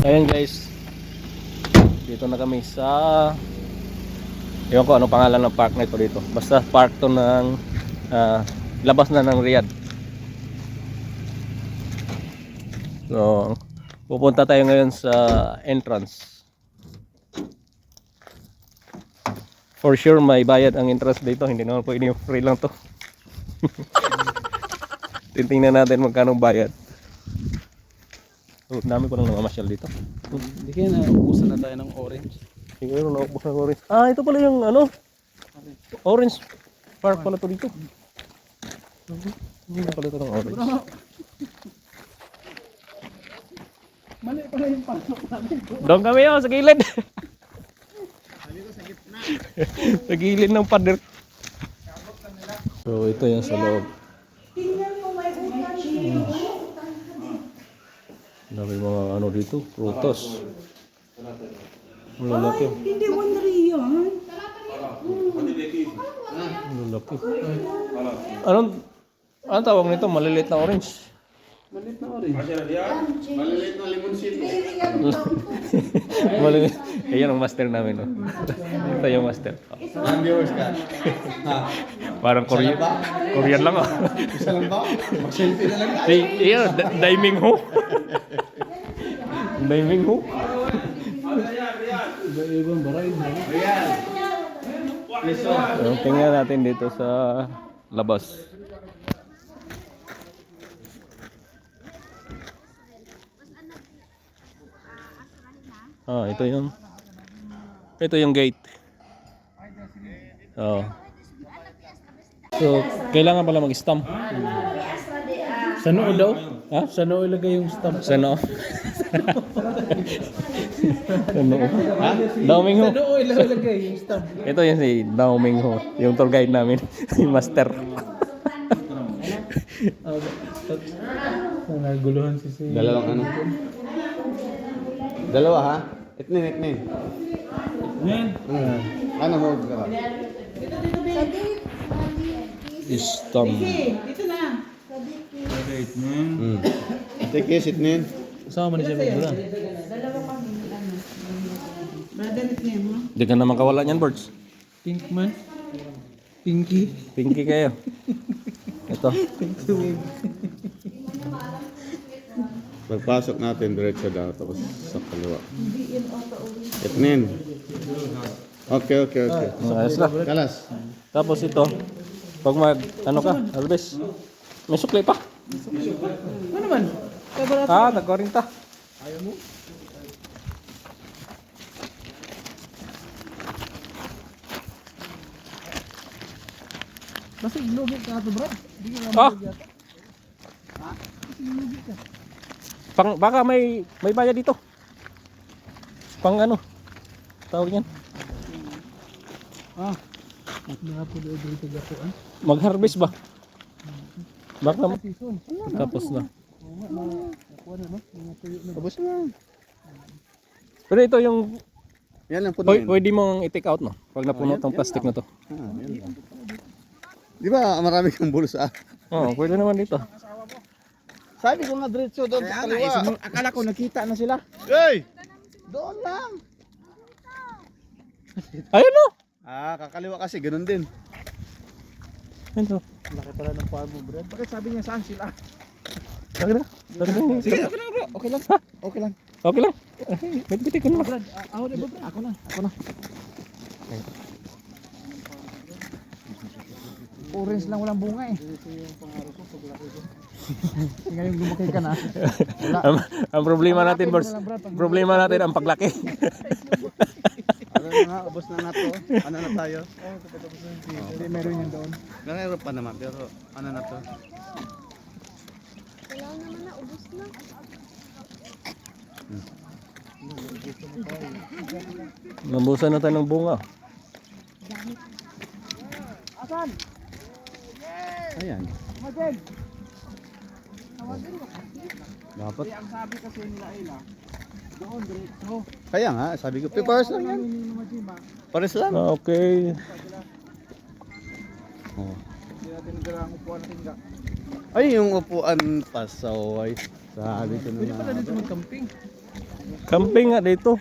Ayan guys, dito na kami sa ewan ko ano pangalan ng park na ito dito. Basta park to ng labas na ng Riyadh. So pupunta tayo ngayon sa entrance. For sure may bayad ang entrance dito, hindi naman pwede yung free lang to. Titingnan natin magkano bayad. So, dami ko nang namamasyal dito. Hindi kaya naubusan na tayo ng orange. Siguro naubos ng orange. Ah, ito pala yung ano? Orange park pala to dito. Hindi na pala ito ng orange. Mali pala yung pasok natin. Doon kami yun, sa gilid. Sa gilid ng pader. So ito yung sa loob. Dami mga ano dito, prutas. Malalaki. Hindi wondering yan. Malalaki. Anong tawag nito? Maliliit na orange. Malit na orange. Maliliit. Ayan ang master namin. No? Ito yung master. Parang Korean. Korean lang ah. Isa lang ba? Mag-selfie na lang. Iya, diving ho. Diving ho. Iba-ibang baray. Tingnan natin dito sa labas. Ito yung gate. Oh. So, kailangan pala mag-stamp. Sa noo daw? Ha? Sa noo ilagay yung stamp. Sa noo? Sa noo? Ha? Daoming ho. Sa noo ilagay yung stamp. Ito yung si Daoming ho, yung tour guide namin, yung master. Naguluhan si Dalawang ano? Dalawa ha? Itnin. Ngayon. Ano mo ka? Stamp. Dito na. Tikis, itnin. Kasama ni siya magdula. Brother nickname mo. Hindi ka naman kawala niyan, Birds. Pink man. Pinky. Pinky kayo. Ito. Pagpasok natin, diretso daw, tapos sa kaliwa. Itnin. Okay. Ayos na. Kalas. Tapos ito, pag ano ka, Albes, may sukli pa. Ano naman? Ah, nag-40. Ayaw mo? Basta ilugi ka ito, bro. Hindi ka Ah! naman yata. Baka may bayad dito. Pang ano? Tawag niyan. Napo doon dito gapuan. Mag-harvest ba? Baka Season. tapos na. Nakuha na, no? Mga tuyo na. Tapos na. Pero ito yung Yan lang puno yun. pwede mong i-take out no. Pag napuno tong plastic na to. Yan lang. Di ba marami kang bulsa? Oo, pwede naman dito. Sabi ko nga diretso doon sa kaliwa. Akala ko nakita na sila. Hey! Doon lang. Ayun no. Kakaliwa kasi, ganun din. Ayun no. Laki pala ng farm mo, bro. Bakit sabi niya saan sila? Sige na. Sige, okay lang bro. Okay lang. Okay lang. Okay lang. Bitik ko na. Brad, ako na ba, bro? Ako na. Orange lang walang bunga eh. Ito yung pangarap ko pag laki ko. Ngayon lumaki ka na. Wala. Ang problema natin, boss. Problema natin ang paglaki. Ano na nga, ubos na nato. Ano na tayo? Hindi, meron yun doon. Nangyayarap pa naman, pero ano na to? Wala naman na, ubos na. Nabusan na tayo ng bunga. Asan? Ayan. Magel! Dapat. Ang sabi kasi nila Ila, doon diretso. Kaya nga, sabi ko, pares lang yan. Pares lang. Okay. Oh. Hindi natin nagdarang upuan ng tingga. Ay, yung upuan pasaway. Sabi ko Pwede pala na dito mag-camping. Camping nga dito.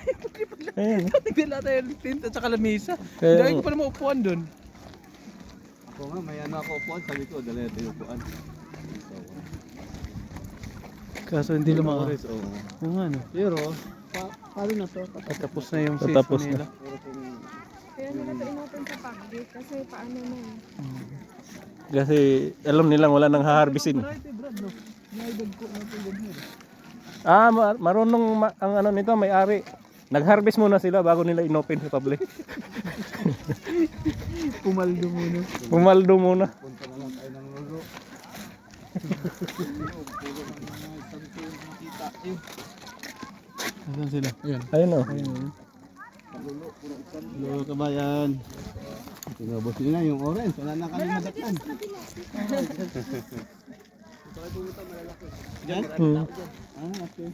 Ayan. Nagdala tayo ng tent at saka lamesa. Kaya- Dahil ko pala maupuan doon. Ako nga, may ano ako upuan. Sabi ko, dala ito yung upuan. Kaso hindi lumaka. Oris, oo. Oo nga no. Pero, paano na to? Tapos na yung Tapos season na. nila. Kaya nila ito inopen sa public kasi paano na eh. Kasi alam nilang wala nang haharbisin. Ah, marunong ang ano nito, may-ari. Nag-harvest muna sila bago nila inopen sa public. Pumaldo muna. Pumaldo muna. Nasaan sila? Ayan. Ayun oh. Hello, kabayan. Tinubos nila yung orange. Wala na kami madaktan. Diyan? Hmm. Ah, okay.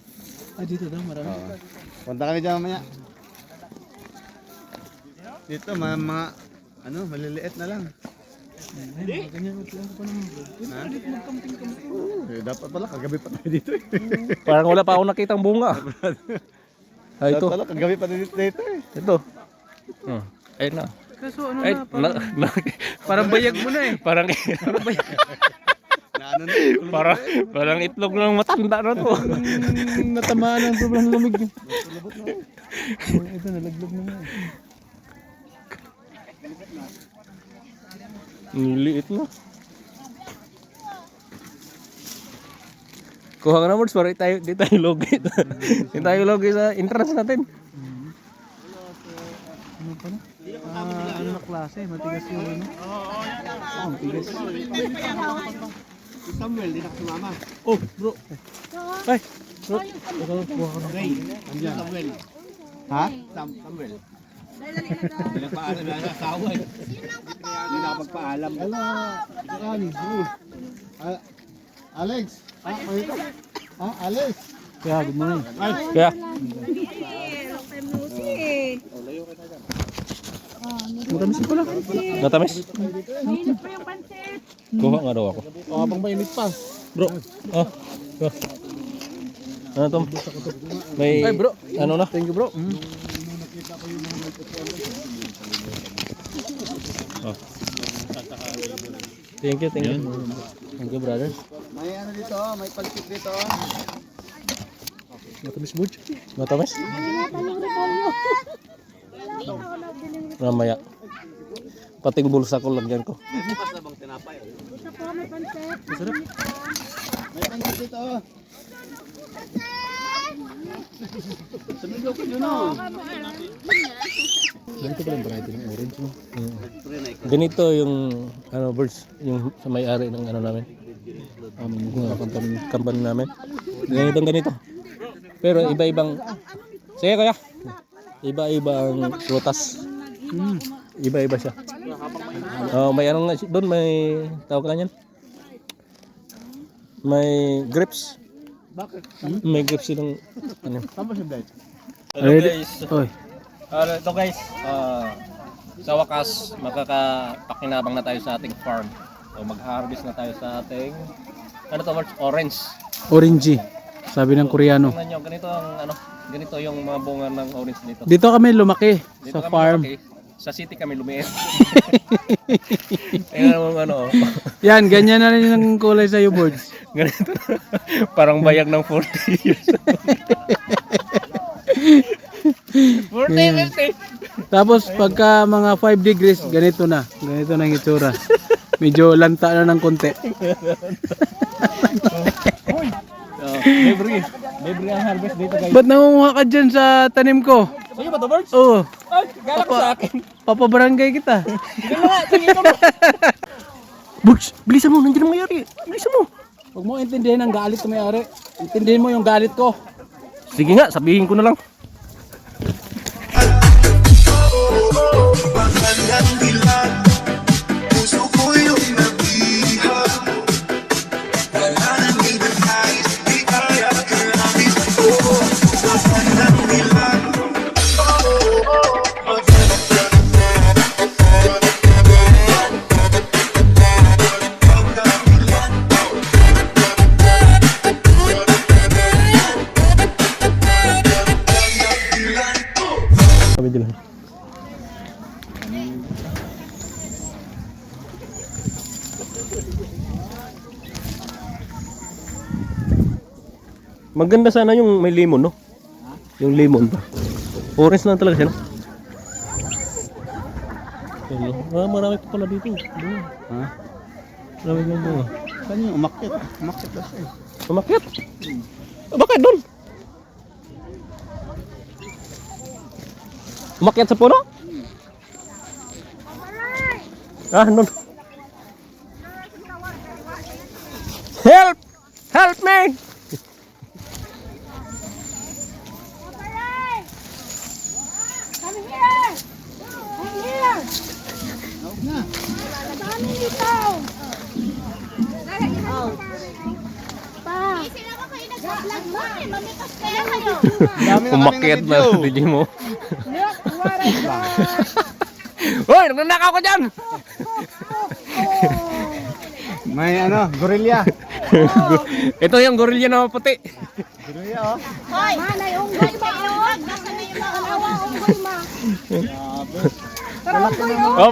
Ah, dito daw marami. Punta kami dyan mamaya. Dito, mga ano, maliliit na lang. Ay, mga ganyan lang pa naman bro. Ha? Dito mag-camping-camping. Dapat pala, kagabi pa tayo dito eh. Parang wala pa ako nakitang bunga. Ay, ito. Dapat pala, kagabi pa tayo dito eh. Ito. Ayun na. Kaso ano Ay, na, parang bayag mo na eh. parang Na ano na, parang itlog ng matanda na to. Natamaan ng sobrang lamig. Ito, nalaglag na nga. Niliit na. Kuha ka na words para di tayo logi. Di tayo logi sa entrance natin. Ano pa na? Ano na klase? Matigas yung ano? Oo, matigas. Si Samuel, di nakasumama. Oh, bro. Ay, bro. Ito, kuha ka na. Andiyan. Samuel. Ha? Samuel. Pinagpaalam na asawa eh. Hindi nakapagpaalam. Wala. Ano? Alex. Alex. Kaya, good morning. Kaya, Matamis ko lang. natamis. Mainit pa yung pansit. Kuha nga daw ako. Habang mainit pa. Bro. Oh. Oh. Ano to? May Ay, bro. ano na? Thank you, bro. Oh. Thank you, thank you. Thank you, brother. May ano dito, may palpit dito. Matamis, butch. Matamis? Mamaya. Pating bulsa ko lagyan ko. May bukas na bang tinapay? Ito po, may pansit. Masarap. May palpit dito. Sabi ko ko yun oh. Ganito pala yung variety ng orange, no? Ganito yung ano birds, yung sa may-ari ng ano namin. Company namin. Ganito. Pero iba-ibang sige kuya. Iba-ibang prutas. Iba-iba siya. Oh, may ano nga doon, may tawag ka niyan. May grapes. Bakit? May grapes silang ano. Tama siya, Blake. Hello guys. Oy. Ito guys, sa wakas makakapakinabang na tayo sa ating farm. So mag-harvest na tayo sa ating ano to, orange. Orangey. Sabi ng Koreano. Tingnan nyo, ganito yung mga bunga ng orange dito. Dito kami lumaki Dito sa kami farm. lumaki. Sa city kami lumiit. Tingnan mo ano. Yan, ganyan na rin ang kulay sa boards. Ganito. Parang bayag ng 40 years. 40. Tapos pagka mga 5 degrees, ganito na. Ganito na ang itsura. Medyo lanta na ng konti. Libre ang harvest dito guys. Ba't nangunguha ka dyan sa tanim ko? Sa'yo ba to, birds? Oo. Ay, galak sa akin. Papabarangay kita. Birds, bilisan mo, nandiyan ang mayari. Bilisan mo. Huwag mo intindihin ang galit ko may-ari. Intindihin mo yung galit ko. Sige nga, sabihin ko na lang. Puso ko yung nabiha. Wala nang ibang nais, di kaya karami. Pagkandang nila. dyan. Maganda sana yung may lemon, no? Yung lemon pa. Orange lang talaga siya, no? Ayun, ah, marami pa pala dito. Doon. Ha? Marami lang doon. Saan yung umakyat? Umakyat na siya eh. Umakyat? Ah, bakit doon? Umakyat sa puno? Ah, doon. Help! Help me! Come here! Come here! Dami dito! Pa! Sila ko kayo nag-vlog mo eh! Mamitas kaya kayo! Umakyat na video mo. Look what I got! Hoy, nagnanakaw ka dyan! May ano, gorilla. Ito yung gorilla na puti. Gorilla oh. Hoy! Manay, unggoy ba? Nasaan na yung mga awa? Unggoy ma! Tara, unggoy oh! Oh,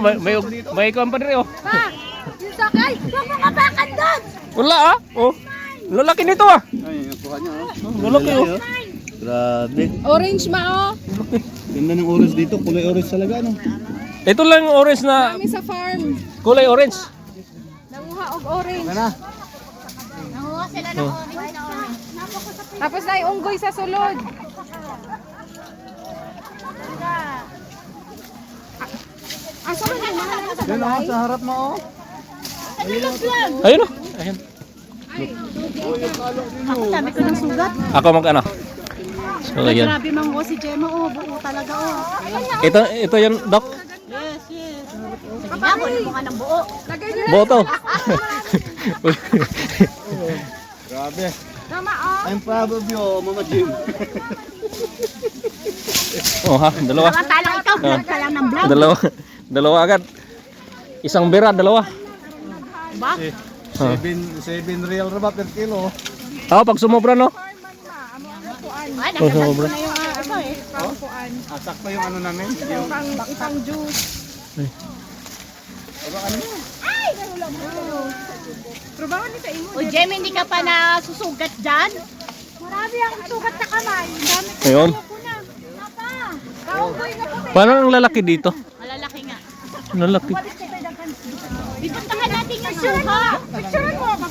may company rin, oh. Pa! Yung sakay! Huwag mo kabakan doon! Wala, ah. Oh. Lalaki nito, ah. Ay, nakuha niya oh. Lalaki, oh. Grabe. Orange ma oh! Ganda ng orange dito. Kulay orange talaga ano. Ito lang yung orange na Kami sa farm. kulay orange. Nanguha og orange. Sana. Nanguha sila ng orange na orange. Tapos na yung unggoy sa sulod. Asa ba yung mga nasa Yan oh, sa harap mo oh. Ayun, oh. Ayun. Sabi ko ng sugat. Ako mag-ano. So, ayan. Grabe manggo si Gemma. Oh, buo talaga. Oh. Ito yan, Doc. Yes, yes. Sige na, kunin mo ka ng buo. Lagay nyo na. Boto. Grabe. Tama oh. I'm proud of you, Mama Jim. Oh, ha, dalawa. Samantalang ikaw, vlog ka lang ng vlog. Dalawa. Dalawa agad. Isang bira, dalawa. Ba? 7 real ba per kilo? Oh, pag sumobra, no? Ay, Pag sumobra. Na yung ano eh, pangkuan. Sakto yung ano namin. Yung Pang juice. Pero baka ni sa imo. O Jem, hindi ka pa nasusugat dyan? Marami akong sugat sa kamay. Dami ko Ayun. ko na. Papa, kaunggoy na puti. Paano ang lalaki dito? Malalaki nga. Lalaki. Ipuntahan natin yung suha. Picturean mo.